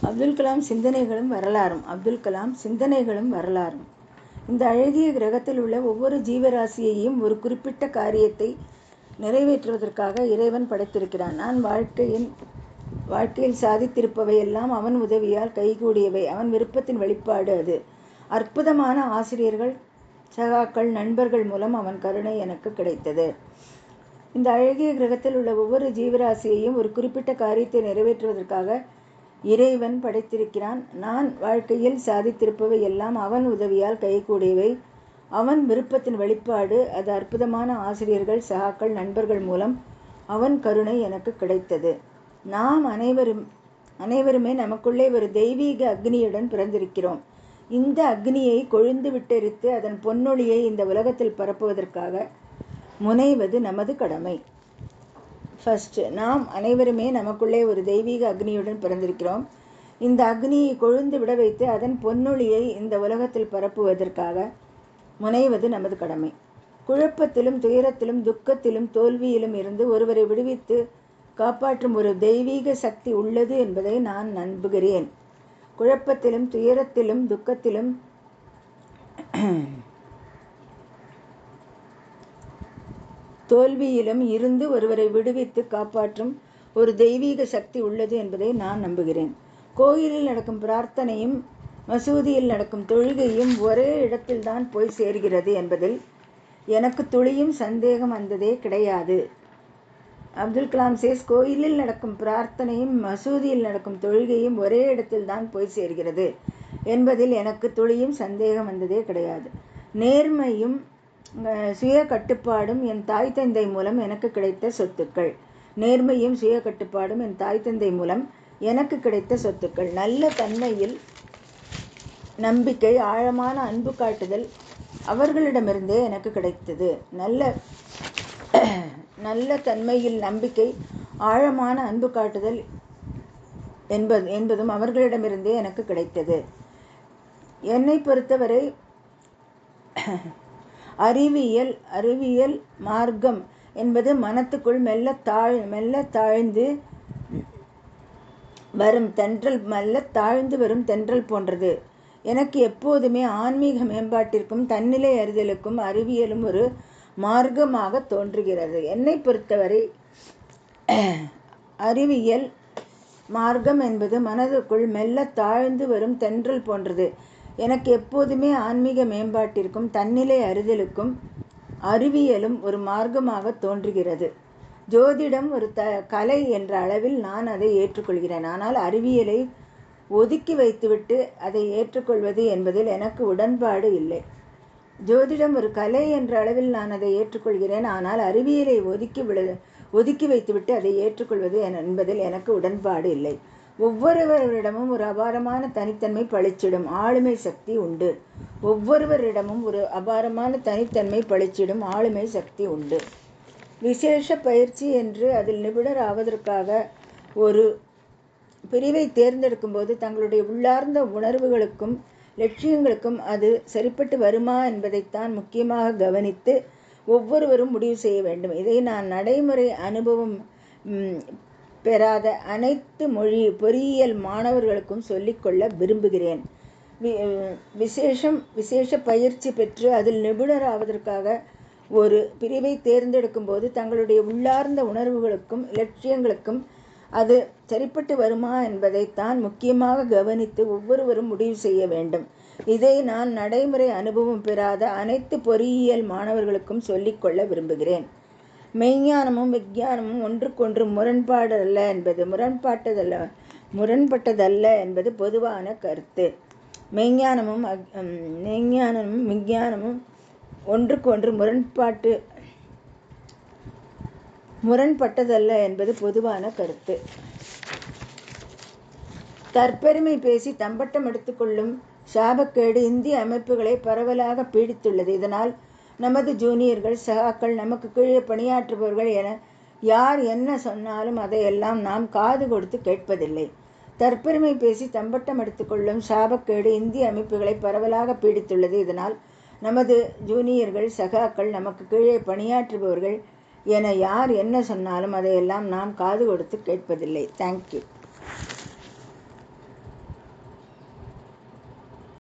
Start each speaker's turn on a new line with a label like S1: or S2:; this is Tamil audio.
S1: அப்துல் கலாம் சிந்தனைகளும் வரலாறும். இந்த அழகிய கிரகத்தில் உள்ள ஒவ்வொரு ஜீவராசியையும் ஒரு குறிப்பிட்ட காரியத்தை நிறைவேற்றுவதற்காக இறைவன் படைத்திருக்கிறான். நான் வாழ்க்கையில் சாதித்திருப்பவை எல்லாம் அவன் உதவியால் கைகூடியவை. அவன் விருப்பத்தின் வெளிப்பாடு. அது அற்புதமான ஆசிரியர்கள், சகாக்கள், நண்பர்கள் மூலம் அவன் கருணை எனக்கு கிடைத்தது. இந்த அழகிய கிரகத்தில் உள்ள ஒவ்வொரு ஜீவராசியையும் ஒரு குறிப்பிட்ட காரியத்தை நிறைவேற்றுவதற்காக இறைவன் படைத்திருக்கிறான். நான் வாழ்க்கையில் சாதித்திருப்பவை எல்லாம் அவன் உதவியால் கைகூடியவை. அவன் விருப்பத்தின் வெளிப்பாடு. அது அற்புதமான ஆசிரியர்கள், சகாக்கள், நண்பர்கள் மூலம் அவன் கருணை எனக்கு கிடைத்தது. நாம் அனைவருமே நமக்குள்ளே ஒரு தெய்வீக அக்னியுடன் பிறந்திருக்கிறோம். இந்த அக்னியை கொழுந்து விட்டெரித்து அதன் பொன்னொழியை இந்த உலகத்தில் பரப்புவதற்காக முனைவது நமது கடமை. ஃபர்ஸ்ட், நாம் அனைவருமே நமக்குள்ளே ஒரு தெய்வீக அக்னியுடன் பிறந்திருக்கிறோம். இந்த அக்னியை கொழுந்து விட வைத்து அதன் பொன்னொழியை இந்த உலகத்தில் பரப்புவதற்காக முனைவது நமது கடமை. குழப்பத்திலும், துயரத்திலும், துக்கத்திலும், தோல்வியிலும் இருந்து ஒருவரை விடுவித்து காப்பாற்றும் ஒரு தெய்வீக சக்தி உள்ளது என்பதை நான் நம்புகிறேன். குழப்பத்திலும், துயரத்திலும், துக்கத்திலும் தோல்வியிலும் இருந்து ஒருவரை விடுவித்து காப்பாற்றும் ஒரு தெய்வீக சக்தி உள்ளது என்பதை நான் நம்புகிறேன். கோயிலில் நடக்கும் பிரார்த்தனையும் மசூதியில் நடக்கும் தொழுகையும் ஒரே இடத்தில்தான் போய் சேர்கிறது என்பதில் எனக்கு துளியும் சந்தேகம் வந்ததே கிடையாது. அப்துல் கலாம் சேஸ், கோயிலில் நடக்கும் பிரார்த்தனையும் மசூதியில் நடக்கும் தொழுகையும் ஒரே இடத்தில்தான் போய் சேர்கிறது என்பதில் எனக்கு துளியும் சந்தேகம் வந்ததே கிடையாது. நேர்மையும் சுய கட்டுப்பாடும் என் தாய் தந்தை மூலம் எனக்கு கிடைத்த சொத்துக்கள். நேர்மையும் சுய கட்டுப்பாடும் என் தாய் தந்தை மூலம் எனக்கு கிடைத்த சொத்துக்கள். நல்ல தன்மையில் நம்பிக்கை, ஆழமான அன்பு காட்டுதல் அவர்களிடமிருந்தே எனக்கு கிடைத்தது. நல்ல தன்மையில் நம்பிக்கை, ஆழமான அன்பு காட்டுதல் என்பதும் அவர்களிடமிருந்தே எனக்கு கிடைத்தது. என்னை பொறுத்தவரை அறிவியல் மார்க்கம் என்பது மனத்துக்குள் மெல்ல தாழ்ந்து வரும் தென்றல் போன்றது. எனக்கு எப்போதுமே ஆன்மீக மேம்பாட்டிற்கும் தன்னிலை அறிதலுக்கும் அறிவியலும் ஒரு மார்க்கமாக தோன்றுகிறது. என்னை பொறுத்தவரை அறிவியல் மார்க்கம் என்பது மனதுக்குள் மெல்ல தாழ்ந்து வரும் தென்றல் போன்றது. எனக்கு எப்போதுமே ஆன்மீக மேம்பாட்டிற்கும் தன்னிலை அறிதலுக்கும் அறிவியலும் ஒரு மார்க்கமாக தோன்றுகிறது. ஜோதிடம் ஒரு கலை என்ற அளவில் நான் அதை ஏற்றுக்கொள்கிறேன். ஆனால் அறிவியலை ஒதுக்கி வைத்துவிட்டு அதை ஏற்றுக்கொள்வது என்பதில் எனக்கு உடன்பாடு இல்லை. ஜோதிடம் ஒரு கலை என்ற அளவில் நான் அதை ஏற்றுக்கொள்கிறேன். ஆனால் அறிவியலை ஒதுக்கி வைத்துவிட்டு அதை ஏற்றுக்கொள்வது என்பதில் எனக்கு உடன்பாடு இல்லை. ஒவ்வொருவரிடமும் ஒரு அபாரமான தனித்தன்மை பளிச்சிடும் ஆளுமை சக்தி உண்டு. ஆளுமை சக்தி உண்டு. விசேஷ பயிற்சி என்று அதில் நிபுணர் ஆவதற்காக ஒரு பிரிவை தேர்ந்தெடுக்கும் போது தங்களுடைய உள்ளார்ந்த உணர்வுகளுக்கும் லட்சியங்களுக்கும் அது சரிப்பட்டு வருமா என்பதைத்தான் முக்கியமாக கவனித்து ஒவ்வொருவரும் முடிவு செய்ய வேண்டும். இதை நான் நடைமுறை அனுபவம் பெறாத அனைத்து பொறியியல் மாணவர்களுக்கும் சொல்லிக்கொள்ள விரும்புகிறேன். விசேஷ பயிற்சி பெற்று அதில் நிபுணர் ஆவதற்காக ஒரு பிரிவை தேர்ந்தெடுக்கும் போது தங்களுடைய உள்ளார்ந்த உணர்வுகளுக்கும் லட்சியங்களுக்கும் அது சரிப்பட்டு வருமா என்பதைத்தான் முக்கியமாக கவனித்து ஒவ்வொருவரும் முடிவு செய்ய வேண்டும். இதை நான் நடைமுறை அனுபவம் பெறாத அனைத்து பொறியியல் மாணவர்களுக்கும் சொல்லிக்கொள்ள விரும்புகிறேன். மெய்ஞானமும் விஞ்ஞானமும் ஒன்றுக்கொன்று முரண்பட்டதல்ல என்பது பொதுவான கருத்து. மெய்ஞானமும் விஞ்ஞானமும் ஒன்றுக்கொன்று முரண்பட்டதல்ல என்பது பொதுவான கருத்து. தற்பெருமை பேசி தம்பட்டம் எடுத்துக்கொள்ளும் சாபக்கேடு இந்திய அமைப்புகளை பரவலாக பீடித்துள்ளது. இதனால் நமது ஜூனியர்கள், சகாக்கள், நமக்கு கீழே பணியாற்றுபவர்கள் என யார் என்ன சொன்னாலும் அதையெல்லாம் நாம் காது கொடுத்து கேட்பதில்லை. தற்பெருமை பேசி தம்பட்டம் எடுத்துக்கொள்ளும் சாபக்கேடு இந்திய அமைப்புகளை பரவலாக பீடித்துள்ளது. இதனால் நமது ஜூனியர்கள், சகாக்கள், நமக்கு கீழே பணியாற்றுபவர்கள் என யார் என்ன சொன்னாலும் அதையெல்லாம் நாம் காது கொடுத்து கேட்பதில்லை. தேங்க்யூ.